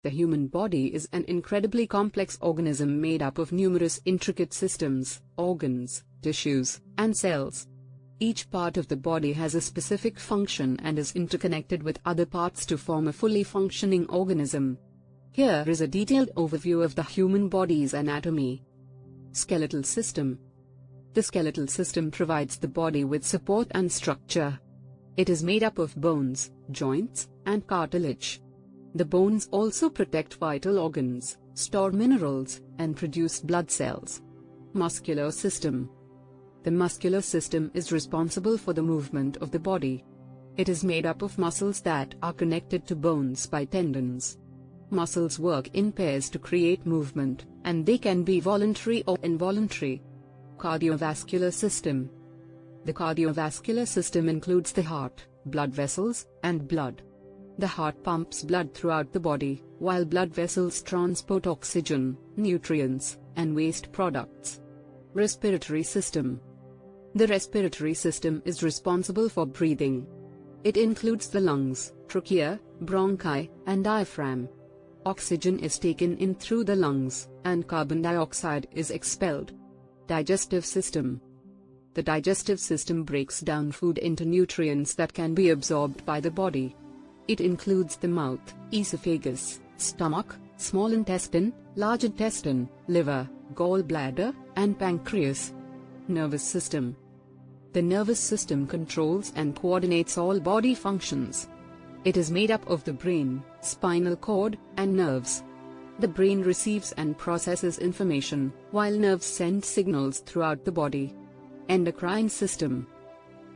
The human body is an incredibly complex organism made up of numerous intricate systems, organs, tissues, and cells. Each part of the body has a specific function and is interconnected with other parts to form a fully functioning organism. Here is a detailed overview of the human body's anatomy. Skeletal system. The skeletal system provides the body with support and structure. It is made up of bones, joints, and cartilage. The bones also protect vital organs, store minerals, and produce blood cells. Muscular system. The muscular system is responsible for the movement of the body. It is made up of muscles that are connected to bones by tendons. Muscles work in pairs to create movement, and they can be voluntary or involuntary. Cardiovascular system. The cardiovascular system includes the heart, blood vessels, and blood. The heart pumps blood throughout the body, while blood vessels transport oxygen, nutrients, and waste products. Respiratory system. The respiratory system is responsible for breathing. It includes the lungs, trachea, bronchi, and diaphragm. Oxygen is taken in through the lungs, and carbon dioxide is expelled. Digestive system. The digestive system breaks down food into nutrients that can be absorbed by the body. It includes the mouth, esophagus, stomach, small intestine, large intestine, liver, gallbladder, and pancreas. Nervous system. The nervous system controls and coordinates all body functions. It is made up of the brain, spinal cord, and nerves. The brain receives and processes information, while nerves send signals throughout the body. Endocrine system.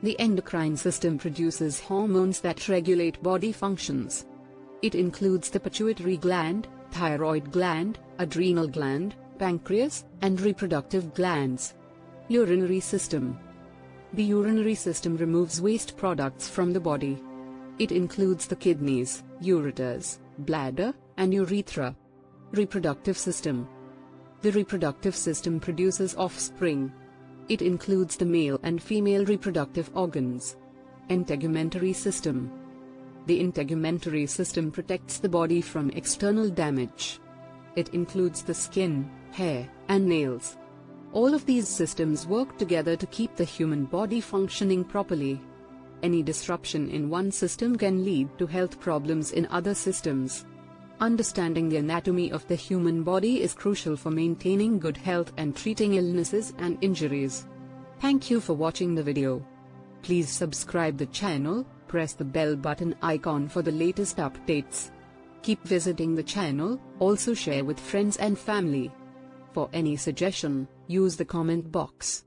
The endocrine system produces hormones that regulate body functions. It includes the pituitary gland, thyroid gland, adrenal gland, pancreas, and reproductive glands. Urinary system. The urinary system removes waste products from the body. It includes the kidneys, ureters, bladder, and urethra. Reproductive system. The reproductive system produces offspring. It includes the male and female reproductive organs. Integumentary system. The integumentary system protects the body from external damage. It includes the skin, hair, and nails. All of these systems work together to keep the human body functioning properly. Any disruption in one system can lead to health problems in other systems. Understanding the anatomy of the human body is crucial for maintaining good health and treating illnesses and injuries. Thank you for watching the video. Please subscribe the channel, press the bell button icon for the latest updates. Keep visiting the channel, also share with friends and family. For any suggestion, use the comment box.